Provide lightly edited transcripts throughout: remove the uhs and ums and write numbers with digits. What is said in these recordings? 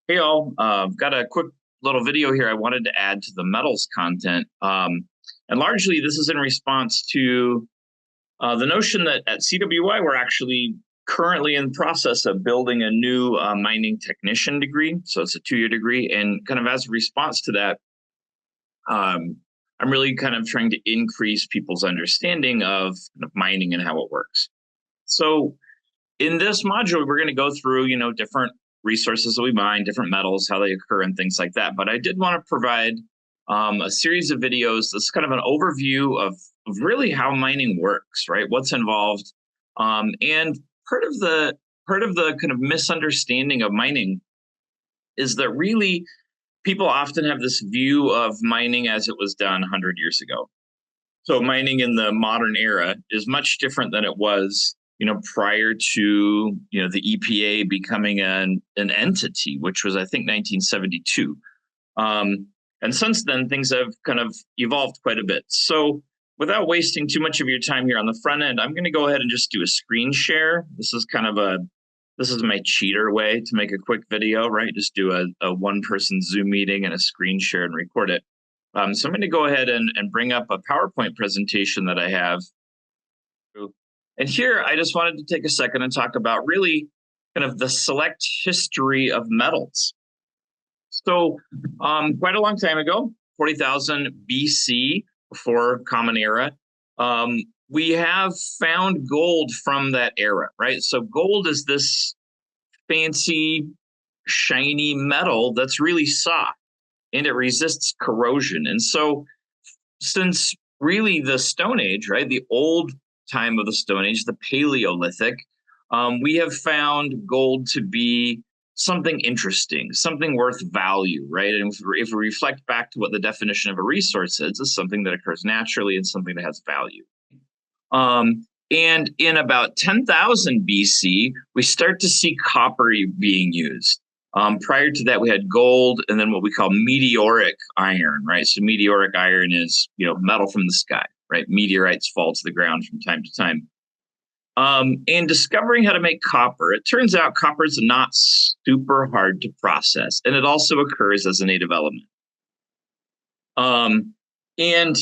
Hey all, I've got a quick little video here I wanted to add to the metals content. And largely this is in response to the notion that at CWI we're actually currently in the process of building a new mining technician degree. So it's a 2-year degree. And kind of as a response to that, um, I'm really kind of trying to increase people's understanding of kind of mining and how it works. So in this module, we're going to go through, different resources that we mine, different metals, how they occur, and things like that. But I did want to provide a series of videos that's kind of an overview of really how mining works, right? What's involved, and part of the kind of misunderstanding of mining is that really people often have this view of mining as it was done 100 years ago. So mining in the modern era is much different than it was, prior to, the EPA becoming an entity, which was, I think, 1972. And since then, things have kind of evolved quite a bit. So without wasting too much of your time here on the front end, I'm going to go ahead and just do a screen share. This is my cheater way to make a quick video, right? Just do a one-person Zoom meeting and a screen share and record it. So I'm going to go ahead and bring up a PowerPoint presentation that I have. And here, I just wanted to take a second and talk about really kind of the select history of metals. So quite a long time ago, 40,000 BC, before Common Era, we have found gold from that era, right? So gold is this fancy, shiny metal that's really soft and it resists corrosion. And so since really the Stone Age, right, the old time of the Stone Age, the Paleolithic, we have found gold to be something interesting, something worth value, right? And if we reflect back to what the definition of a resource is, it's something that occurs naturally and something that has value. And in about 10,000 BC, we start to see copper being used. Prior to that, we had gold and then what we call meteoric iron, right? So meteoric iron is, metal from the sky, right? Meteorites fall to the ground from time to time. And discovering how to make copper, it turns out copper is not super hard to process, and it also occurs as a native element. And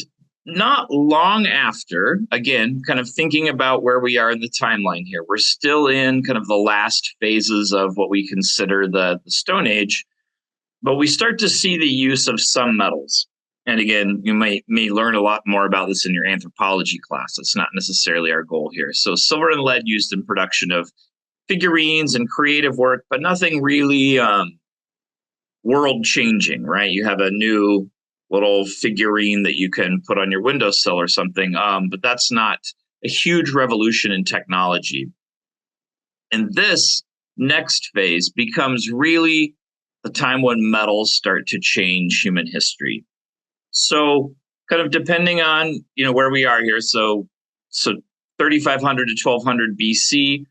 not long after, again, kind of thinking about where we are in the timeline here, we're still in kind of the last phases of what we consider the Stone Age, but we start to see the use of some metals. And again, you may learn a lot more about this in your anthropology class. It's not necessarily our goal here. So silver and lead used in production of figurines and creative work, but nothing really world changing, right? You have a new little figurine that you can put on your windowsill or something, but that's not a huge revolution in technology. And this next phase becomes really the time when metals start to change human history. So kind of depending on, where we are here. So 3,500 to 1,200 BC,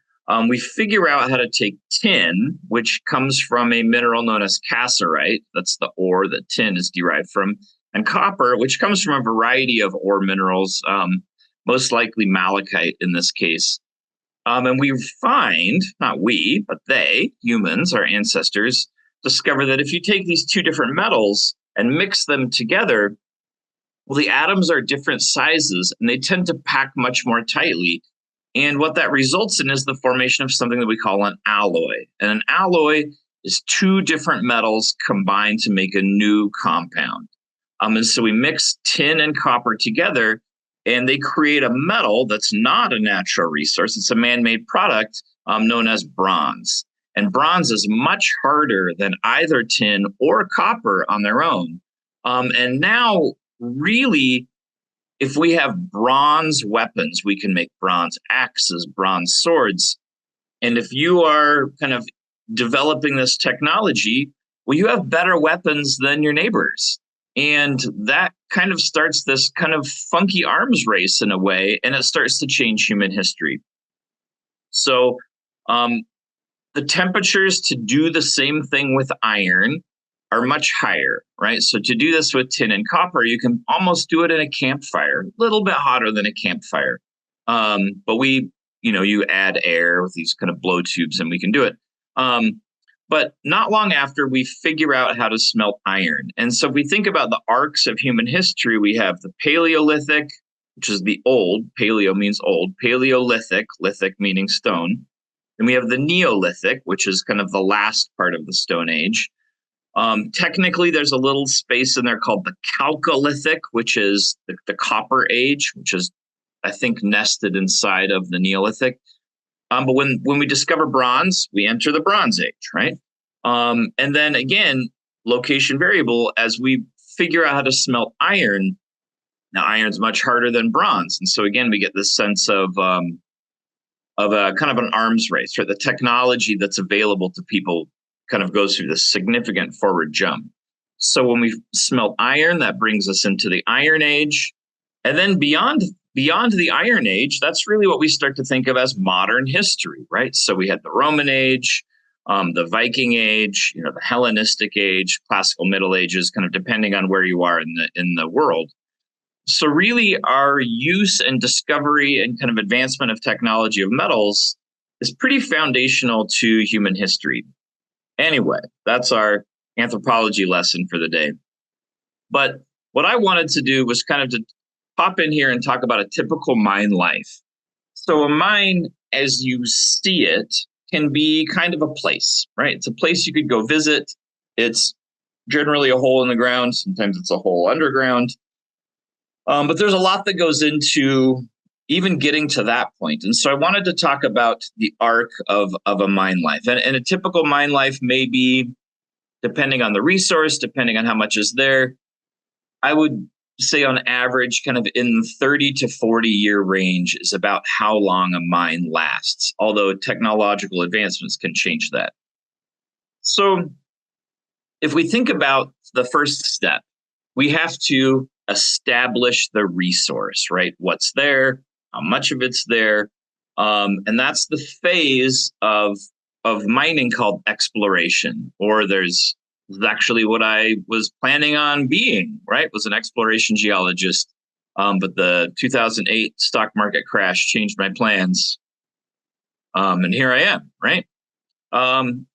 we figure out how to take tin, which comes from a mineral known as cassiterite. That's the ore that tin is derived from, and copper, which comes from a variety of ore minerals, most likely malachite in this case. And we find, not we, but they, humans, our ancestors, discover that if you take these two different metals and mix them together, well, the atoms are different sizes and they tend to pack much more tightly. And what that results in is the formation of something that we call an alloy. And an alloy is two different metals combined to make a new compound. And so we mix tin and copper together and they create a metal that's not a natural resource. It's a man-made product known as bronze. And bronze is much harder than either tin or copper on their own. And now, really, if we have bronze weapons, we can make bronze axes, bronze swords. And if you are kind of developing this technology, well, you have better weapons than your neighbors. And that kind of starts this kind of funky arms race in a way, and it starts to change human history. So the temperatures to do the same thing with iron are much higher, right? So to do this with tin and copper, you can almost do it in a campfire, a little bit hotter than a campfire. But you add air with these kind of blow tubes and we can do it. But not long after, we figure out how to smelt iron. And so if we think about the arcs of human history, we have the Paleolithic, which is the old, paleo means old, Paleolithic, lithic meaning stone. And we have the Neolithic, which is kind of the last part of the Stone Age. Technically, there's a little space in there called the Chalcolithic, which is the Copper Age, which is, I think, nested inside of the Neolithic. But when we discover bronze, we enter the Bronze Age, right? And then again, location variable, as we figure out how to smelt iron. Now, iron's much harder than bronze, and so again, we get this sense of a kind of an arms race, right? The technology that's available to people kind of goes through this significant forward jump. So when we smelt iron, that brings us into the Iron Age, and then beyond the Iron Age, that's really what we start to think of as modern history, right? So we had the Roman Age, the Viking Age, the Hellenistic Age, Classical Middle Ages, kind of depending on where you are in the world. So really, our use and discovery and kind of advancement of technology of metals is pretty foundational to human history. Anyway, that's our anthropology lesson for the day. But what I wanted to do was kind of to pop in here and talk about a typical mine life. So a mine, as you see it, can be kind of a place, right? It's a place you could go visit. It's generally a hole in the ground. Sometimes it's a hole underground. But there's a lot that goes into even getting to that point. And so I wanted to talk about the arc of a mine life. And a typical mine life may be, depending on the resource, depending on how much is there, I would say on average, kind of in the 30 to 40-year range is about how long a mine lasts, although technological advancements can change that. So if we think about the first step, we have to establish the resource, right? What's there, how much of it's there. And that's the phase of mining called exploration, or there's actually what I was planning on being, right? Was an exploration geologist. But the 2008 stock market crash changed my plans. And here I am, right?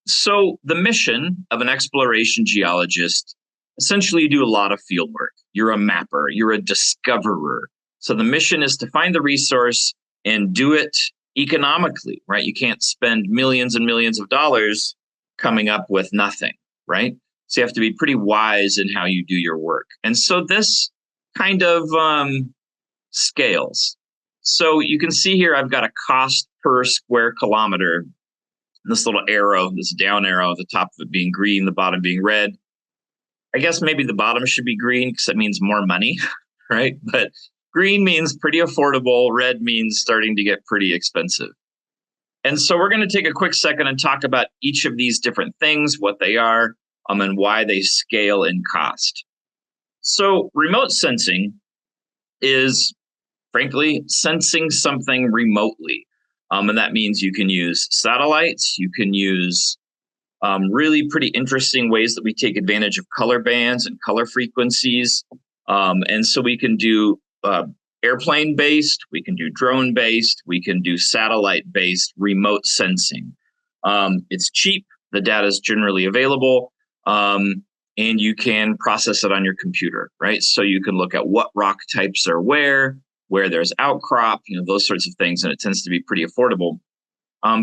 So the mission of an exploration geologist, essentially you do a lot of field work. You're a mapper, you're a discoverer. So the mission is to find the resource and do it economically, right? You can't spend millions and millions of dollars coming up with nothing, right? So you have to be pretty wise in how you do your work. And so this kind of scales. So you can see here, I've got a cost per square kilometer. This little arrow, this down arrow, the top of it being green, the bottom being red. I guess maybe the bottom should be green because that means more money, right? But green means pretty affordable. Red means starting to get pretty expensive. And so we're going to take a quick second and talk about each of these different things, what they are, and why they scale in cost. So remote sensing is, frankly, sensing something remotely. And that means you can use satellites, you can use really pretty interesting ways that we take advantage of color bands and color frequencies. And so we can do airplane-based, we can do drone-based, we can do satellite-based remote sensing. It's cheap, the data is generally available, and you can process it on your computer, right? So you can look at what rock types are where there's outcrop, those sorts of things, and it tends to be pretty affordable.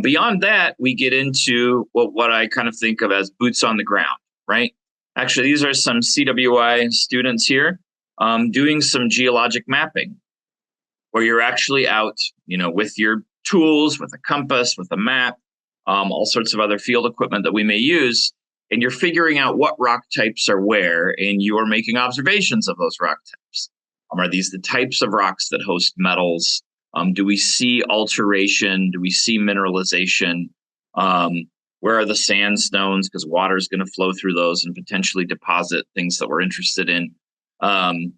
Beyond that, we get into what I kind of think of as boots on the ground, right? Actually, these are some CWI students here doing some geologic mapping, where you're actually out, with your tools, with a compass, with a map, all sorts of other field equipment that we may use, and you're figuring out what rock types are where, and you are making observations of those rock types. Are these the types of rocks that host metals? Do we see alteration? Do we see mineralization? Where are the sandstones? Because water is going to flow through those and potentially deposit things that we're interested in. And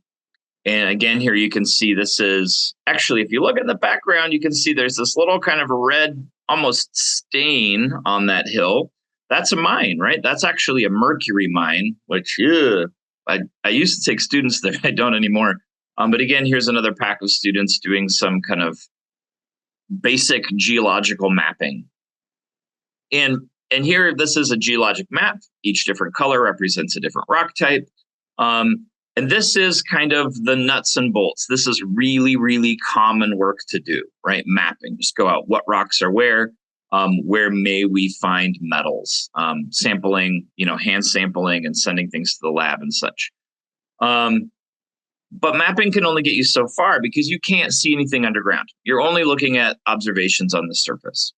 again, here you can see this is actually, if you look in the background, you can see there's this little kind of red, almost stain on that hill. That's a mine, right? That's actually a mercury mine, which I used to take students there. I don't anymore. But again, here's another pack of students doing some kind of basic geological mapping. And And here, this is a geologic map. Each different color represents a different rock type. And this is kind of the nuts and bolts. This is really, really common work to do, right? Mapping, just go out, what rocks are where may we find metals, sampling, hand sampling and sending things to the lab and such. But mapping can only get you so far because you can't see anything underground. You're only looking at observations on the surface.